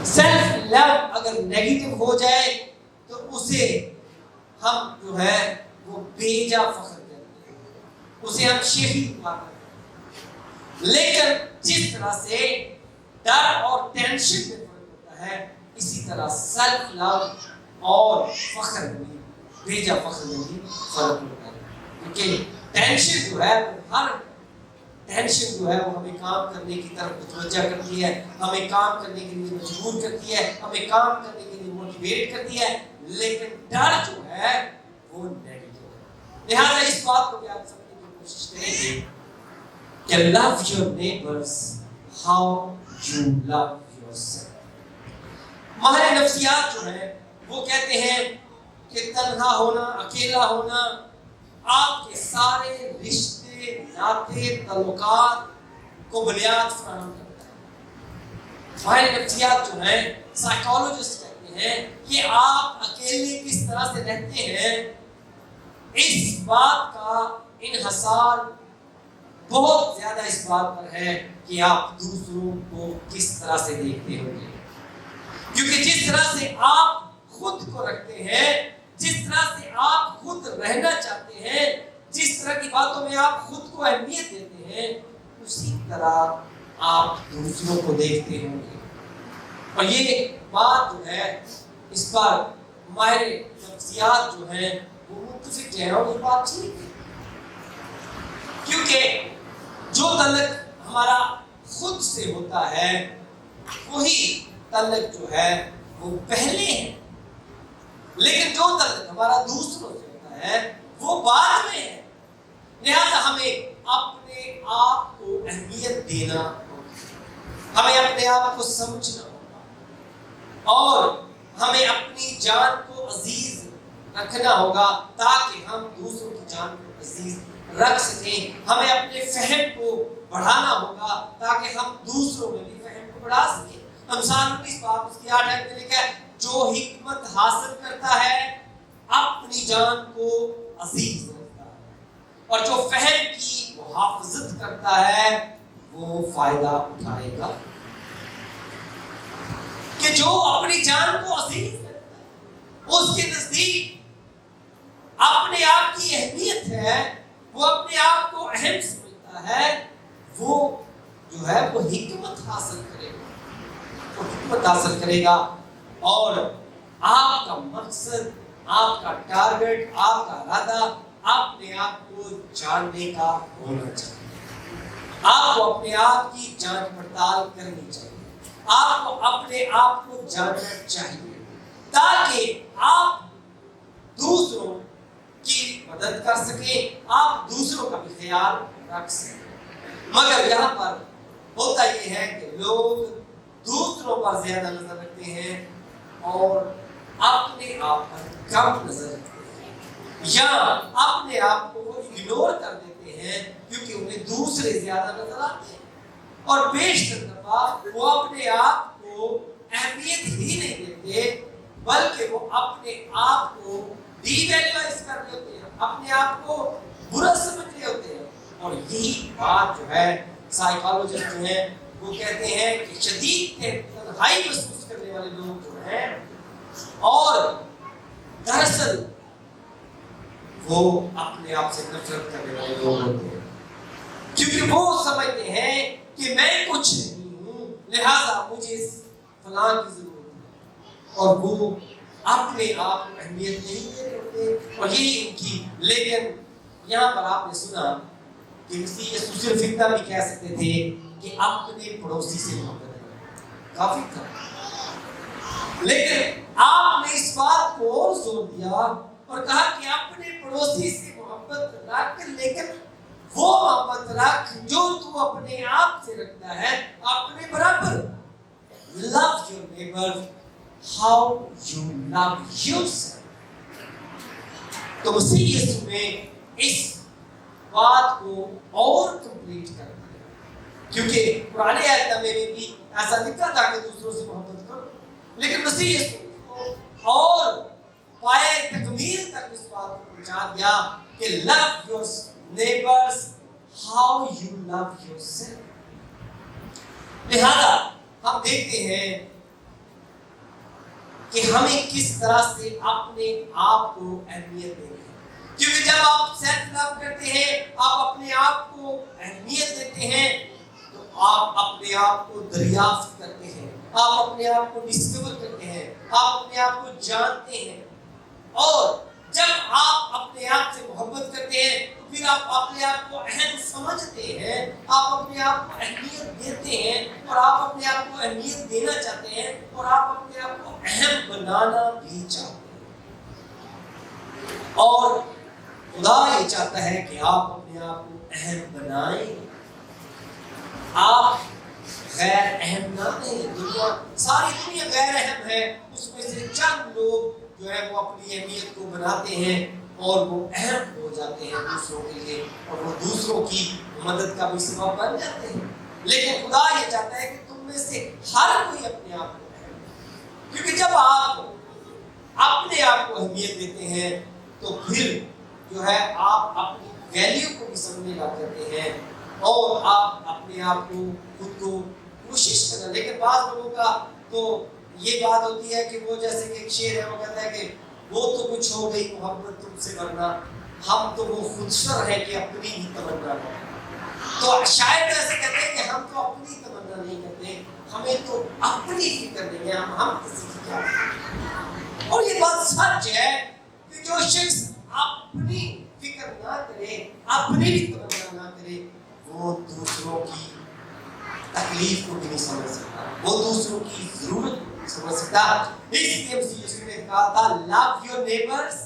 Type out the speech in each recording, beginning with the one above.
Self love اگر negative ہو جائے تو اسے ہم جو ہے وہ بیجا فخر کرتے ہیں، اسے ہم شہید کرتے ہیں۔ لیکن جس طرح سے ڈر اور ٹینشن میں فرق ہوتا ہے، اسی طرح سیلف لو اور فخر میں، بیجا فخر میں بھی فرق ہوتا ہے۔ کیونکہ ٹینشن جو ہے ہر ٹینشن جو ہے وہ ہمیں کام کرنے کی طرف متوجہ کرتی ہے، ہمیں کام کرنے کے لیے مجبور کرتی ہے، ہمیں کام کرنے کے لیے موٹیویٹ کرتی ہے، لیکن ڈر جو ہے وہ نیگیٹو ہے۔ لہٰذا اس بات کو بھی آپ سمجھنے کی کوشش کریں گے کہ love your neighbors how you love yourself۔ ماہر نفسیات جو ہے وہ کہتے ہیں کہ تنہا ہونا، اکیلا ہونا آپ کے سارے رشتے، ناطے، تعلقات کو بنیاد فراہم کرتا ہے۔ ماہر نفسیات جو ہیں، سائیکالوجسٹ کہتے ہیں کہ آپ اکیلے کس طرح سے رہتے ہیں، اس بات کا انحصار بہت زیادہ اس بات پر ہے کہ آپ دوسروں کو کس طرح سے دیکھتے ہوں گے۔ کیونکہ جس طرح سے آپ خود کو رکھتے ہیں، جس طرح سے آپ خود رہنا چاہتے ہیں، جس طرح کی باتوں میں آپ خود کو اہمیت دیتے ہیں، اسی طرح آپ دوسروں کو دیکھتے ہوں گے۔ اور یہ بات جو ہے اس پر ماہر نفسیات جو ہیں وہ متفق ہیں اور یہ بات ٹھیک ہے، کیونکہ جو تعلق ہمارا خود سے ہوتا ہے وہی تعلق جو ہے وہ پہلے ہے، لیکن جو تعلق ہمارا دوسروں سے ہوتا ہے وہ بعد میں ہے۔ لہذا ہمیں اپنے آپ کو اہمیت دینا ہوگا، ہمیں اپنے آپ کو سمجھنا ہوگا اور ہمیں اپنی جان کو عزیز رکھنا ہوگا تاکہ ہم دوسروں کی جان کو عزیز رکھ سکیں۔ ہمیں اپنے فہم کو بڑھانا ہوگا تاکہ ہم دوسروں میں بھی فہم کو بڑھا سکیں۔ امثال 19:8 میں لکھا ہے جو حکمت حاصل کرتا ہے اپنی جان کو عزیز رکھتا ہے، اور جو فہم کی محافظت کرتا ہے وہ فائدہ اٹھائے گا۔ کہ جو اپنی جان کو عزیز رکھتا ہے اس کے نزدیک اپنے آپ کی اہمیت ہے، وہ اپنے آپ کو اہم سمجھتا ہے، وہ جو ہے وہ حکمت حاصل کرے گا، وہ حکمت حاصل کرے گا۔ اور آپ کا مقصد، آپ کا ٹارگٹ، آپ کا ارادہ اپنے آپ کو جاننے کا ہونا چاہیے۔ آپ کو اپنے آپ کی جانچ پڑتال کرنی چاہیے، آپ کو اپنے آپ کو جاننا چاہیے تاکہ آپ دوسروں کی مدد کر سکیں، آپ دوسروں کا بھی خیال رکھ سکیں۔ مگر یہاں پر ہوتا یہ ہے کہ لوگ دوسروں پر زیادہ نظر رکھتے ہیں اور اپنے آپ پر کم نظر رکھتے ہیں، یا اپنے آپ کو وہ اگنور کر دیتے ہیں کیونکہ انہیں دوسرے زیادہ نظر آتے ہیں، اور بیشتر دفعہ وہ اپنے آپ کو اہمیت ہی نہیں دیتے بلکہ وہ اپنے آپ کو ڈی ویلیوائز کر رہے ہوتے ہیں، اپنے آپ کو برا سمجھ رہے ہوتے ہیں۔ اور یہی بات جو ہے سائیکالوجسٹ جو ہیں وہ کہتے ہیں کہ شدید تنہائی محسوس کرنے والے لوگ جو ہیں اور دراصل وہ اپنے آپ سے نفرت کرنے والے لوگ ہوتے ہیں، کیونکہ وہ سمجھتے ہیں کہ میں کچھ نہیں ہوں لہذا مجھے فلاں کی ضرورت ہے، اور وہ اپنے آپ کو اہمیت نہیں دے رہے ہوتے، اور یہی ان کی۔ لیکن یہاں پر آپ نے سنا کہ مسیح یسوع صرف اتنا بھی کہہ سکتے تھے کہ اپنے پڑوسی سے محبت کریں، کافی تھا، لیکن آپ نے اس بات کو اور زور دیا اور کہا کہ اپنے پڑوسی سے محبت رکھ، لیکن وہ محبت رکھ جو تو اپنے آپ سے رکھتا ہے اپنے برابر۔ Love your neighbor how you love yourself۔ تو مسیح یسوع نے اس بات کو اور کمپلیٹ کر دیا، کیونکہ پرانے عہد میں بھی ایسا لکھا تھا کہ دوسروں سے محبت کرو، لیکن مسیح یسوع کو اور پائے تکمیل تک اس بات کو پہنچا دیا کہ love your neighbors how you love yourself۔ لہذا ہم دیکھتے ہیں کہ ہمیں کس طرح سے اپنے آپ کو اہمیت دینی ہے، کیونکہ جب آپ سیلف لو کرتے ہیں، آپ اپنے آپ کو اہمیت دیتے ہیں، تو آپ اپنے آپ کو دریافت کرتے ہیں، آپ اپنے آپ کو ڈسکور کرتے ہیں، آپ اپنے آپ کو جانتے ہیں، اور جب آپ اپنے آپ سے محبت کرتے ہیں تو پھر آپ اپنے آپ کو اہم سمجھتے ہیں، آپ اپنے آپ کو اہمیت دیتے ہیں، اور آپ اپنے آپ کو اہمیت دینا چاہتے ہیں، اور آپ اپنے آپ کو اہم بنانا بھی چاہتے ہیں۔ اور خدا یہ چاہتا ہے کہ آپ اپنے آپ کو اہم بنائیں، آپ غیر اہم نہ ہیں۔ ساری دنیا غیر اہم ہے، اس میں سے چند لوگ جو ہے وہ اپنی اہمیت کو بناتے ہیں اور وہ اہم ہو جاتے ہیں دوسروں کے لیے، اور وہ دوسروں کی مدد کا بھی سبب بن جاتے ہیں۔ لیکن خدا یہ چاہتا ہے کہ تم میں سے ہر کوئی اپنے آپ کو اہم، کیونکہ جب آپ اپنے آپ کو اہمیت دیتے ہیں تو پھر جو ہے آپ اپنی ویلیو کو بھی سمجھنے لگ جاتے ہیں، اور آپ اپنے آپ کو خود کو کوشش کرنا۔ لیکن بعض لوگوں کا تو یہ بات ہوتی ہے کہ وہ جیسے کہ ایک شعر ہے، وہ کہتا ہے کہ وہ تو کچھ ہو گئی محبت تم سے ورنہ ہم تو وہ خودسر ہے کہ اپنی ہی تمنا ہے۔ تو شاید ایسے کہتے ہیں کہ ہم تو اپنی تمنا نہیں کرتے، ہمیں تو اپنی فکر نہیں ہے، ہم کسی کی کیا کریں۔ اور یہ بات سچ ہے کہ جو شخص اپنی فکر نہ کرے، اپنی بھی تمنا نہ کرے، وہ دوسروں کی تکلیف کو بھی نہیں سمجھ سکتا، وہ دوسروں کی ضرورت کو نہیں سمجھ سکتا۔ اس لیے مسیح یسوع نے کہا تھا love your neighbors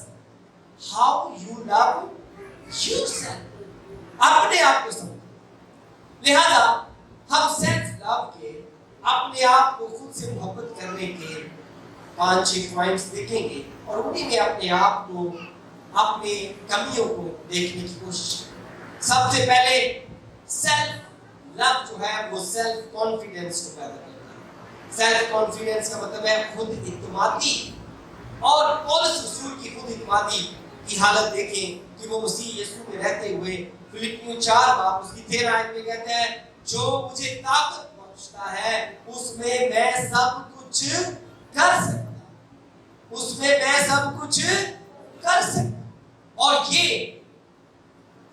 how you love yourself، اپنے آپ کو سمجھو۔ لہذا ہم سیلف لو کے، اپنے آپ کو خود سے محبت کرنے کے 5-6 پوائنٹس دیکھیں گے، اور انہیں میں اپنے آپ کو، اپنے کمیوں کو دیکھنے کی کوشش کریں۔ سب سے پہلے سیلف لو جو ہے وہ سیلف کانفیڈنس کو پیدا کرتا ہے۔ سیلف کانفیڈنس کا مطلب ہے خود اعتمادی، اور پولس رسول کی خود اعتمادی کی حالت دیکھیں کہ وہ مسیح یسوع میں رہتے ہوئے فلپیوں 4 باب اس کی 13 آیت میں کہتا ہے جو مجھے طاقت بخشتا ہے اس میں میں سب کچھ کر سکتا ہوں، اس میں میں سب کچھ کر سکتا ہوں۔ اور یہ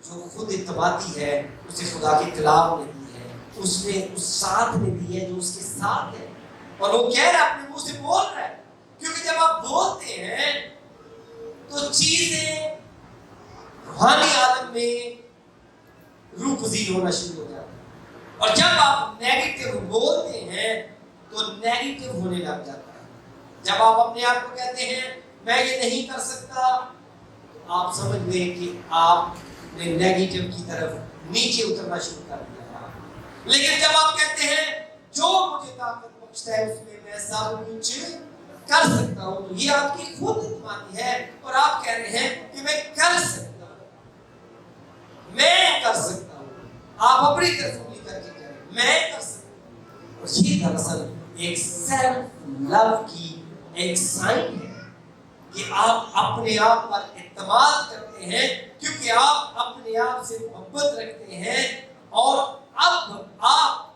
جو خود اعتمادی ہے اسے خدا کے کلام نے دی ہے، اس نے اس ساتھ نے دی ہے جو اس کے ساتھ ہے، اور وہ کہہ رہا ہے اپنے منہ سے بول رہا ہے، کیونکہ جب آپ بولتے ہیں تو چیزیں روحانی عالم میں روح پذیر ہونا شروع ہو جاتی ہیں، اور جب آپ نیگیٹو بولتے ہیں تو نیگیٹو ہونے لگ جاتا ہے۔ جب آپ اپنے آپ کو کہتے ہیں میں یہ نہیں کر سکتا، تو آپ سمجھ لیں کہ آپ نے نیگیٹو کی طرف نیچے اترنا شروع کر دیا۔ لیکن جب آپ کہتے ہیں جو مجھے طاقت بخشتا ہے اس میں میں سب کچھ کر سکتا ہوں، تو یہ آپ کی خود اعتمادی ہے، اور آپ کہہ رہے ہیں کہ میں کر سکتا ہوں، میں کر سکتا ہوں۔ آپ اپنی طرف انگلی کر کے کہہ رہے ہیں میں کر سکتا ہوں، اور یہ دراصل ایک سیلف لو کی ایک سائن ہے کہ آپ اپنے آپ پر اعتماد کرتے ہیں، کیونکہ آپ اپنے آپ سے محبت رکھتے ہیں، اور اب آپ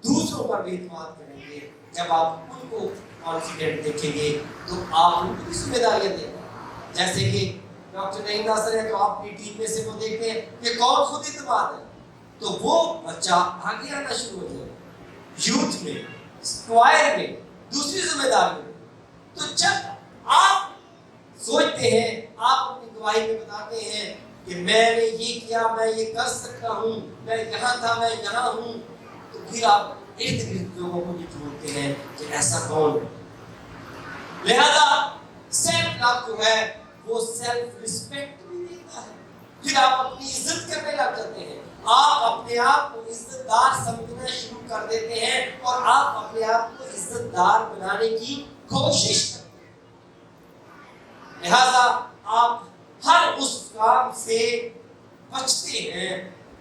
دوسروں پر بھی اعتماد کریں گے۔ جب آپ ان کو کانفیڈنٹ دیکھیں گے تو آپ ان کو ذمہ داریاں دیں گے۔ جیسے کہ ڈاکٹر نعیم ناصر ہے تو آپ اپنی ٹیم میں سے وہ دیکھتے ہیں کہ کون خود اعتماد ہے، تو وہ بچہ آگے آنا شروع ہو جائے، یوتھ میں، اسکوائر میں، دوسری ذمہ داری میں۔ تو جب آپ سوچتے ہیں، آپ اپنی گواہی میں بتاتے ہیں کہ میں نے یہ کیا، میں یہ کر سکتا ہوں، میں یہاں تھا، میں یہاں ہوں، تو پھر آپ ارد گرد لوگوں کو بھی ڈھونڈتے ہیں کہ ایسا کون ہے۔ لہذا سیلف لو جو ہے وہ سیلف رسپیکٹ بھی دیتا ہے، پھر آپ اپنی عزت کرنے لگ جاتے ہیں، آپ اپنے آپ کو عزت دار سمجھنا شروع کر دیتے ہیں، اور آپ اپنے آپ کو عزت دار بنانے کی کوشش کرتے ہیں۔ لہذا آپ ہر اس کام سے بچتے ہیں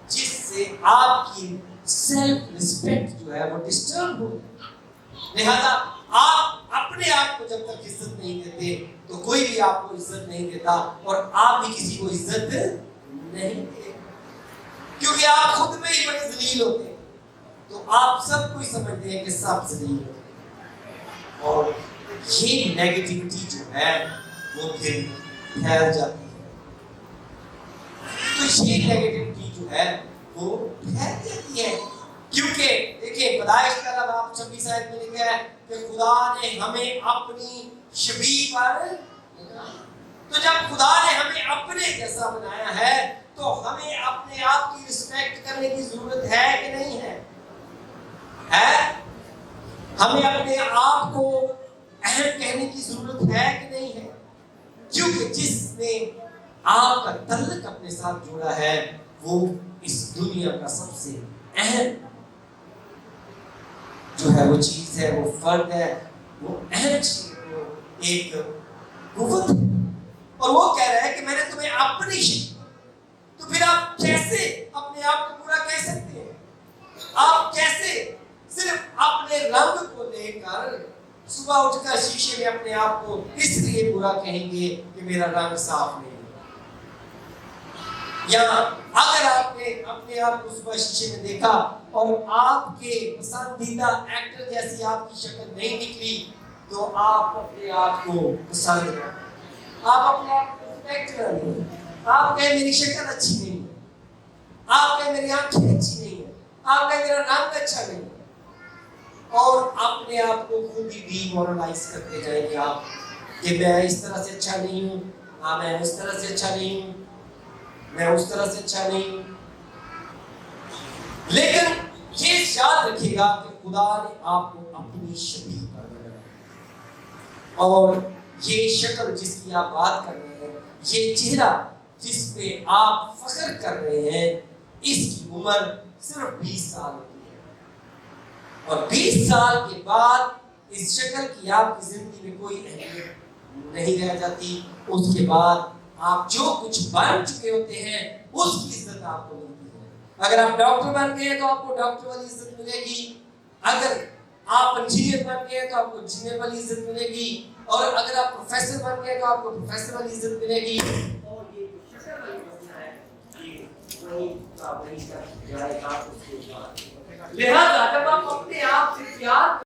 جس سے آپ کی سیلف رسپیکٹ جو ہے وہ ڈسٹرب ہو۔ لہذا آپ اپنے آپ کو جب تک عزت نہیں دیتے تو کوئی بھی آپ کو عزت نہیں دیتا، اور آپ بھی کسی کو عزت نہیں دیتے، کیونکہ آپ خود میں ہی بڑے ذلیل ہوتے ہیں، تو آپ سب کو سمجھتے ہیں کہ سب ذلیل ہوتے ہیں، اور یہ نیگیٹیوٹی جو ہے وہ پھر پھیل جاتی ہے. تو یہ نیگیٹیوٹی جو ہے وہ پھیل جاتی ہے. کیونکہ دیکھیں پیدائش کا علاوہ آپ 26 آیت میں لکھا ہے کہ خدا نے ہمیں اپنی شبیہ پر، تو جب خدا نے ہمیں اپنے جیسا بنایا ہے تو ہمیں اپنے آپ کی رسپیکٹ کرنے کی ضرورت ہے کہ نہیں ہے؟ ہمیں اپنے آپ کو اہم کہنے کی ضرورت ہے کہ نہیں ہے؟ کیونکہ جس نے آپ کا تعلق اپنے ساتھ جوڑا ہے وہ اس دنیا کا سب سے اہم جو ہے وہ چیز ہے، وہ فرد ہے، وہ اہم چیز ہے، وہ ایک قوت ہے. اور وہ کہہ رہا ہے کہ میں نے تمہیں اپنی شکل، تو پھر آپ کیسے اپنے آپ کو برا کہہ سکتے ہیں؟ آپ کیسے صرف اپنے رنگ کو لے کر صبح اٹھ کر شیشے میں اپنے آپ کو اس لیے برا کہیں گے کہ میرا رنگ صاف نہیں ہے؟ یا اگر آپ نے اپنے آپ کو صبح شیشے میں دیکھا اور آپ کے پسندیدہ ایکٹر جیسی آپ کی شکل نہیں نکلی تو آپ اپنے آپ کو پسند کریں، آپ اپنے آپ کو ریسپیکٹ کریں. آپ کہیں میری شکل اچھی نہیں ہے، آپ کہیں میری آنکھیں اچھی نہیں ہے، آپ کہیں میرا رنگ اچھا نہیں ہے، اور اپنے آپ کو خود ہی ڈی مورلائز کرتے جائیں گے آپ کہ میں اس طرح سے اچھا نہیں ہوں، ہاں میں اس طرح سے اچھا نہیں ہوں، میں اس طرح سے اچھا نہیں ہوں. لیکن یہ یاد رکھیے گا کہ خدا نے آپ کو اپنی شبیہ پر بنایا، اور یہ شکل جس کی آپ بات کر رہے ہیں، یہ چہرہ جس پہ آپ فخر کر رہے ہیں، اس کی عمر صرف 20 سال ہوتی ہے. اور 20 سال کے بعد اس شکل کی آپ کی زندگی میں کوئی اہمیت نہیں رہ جاتی. اس کے بعد آپ جو کچھ بن چکے ہوتے ہیں اس کی عزت آپ کو ملتی ہے. اگر آپ ڈاکٹر بن گئے تو آپ کو ڈاکٹر والی عزت ملے گی، اگر آپ انجینئر بن گئے تو آپ کو انجینئر والی عزت ملے گی، اور اگر آپ پروفیسر بن گئے تو آپ کو پروفیسر والی عزت ملے گی. اور یہ شکل والی مسئلہ ہے یہ وہی آپ نہیں کر جائے گا. لہذا جب آپ اپنے آپ سے پیار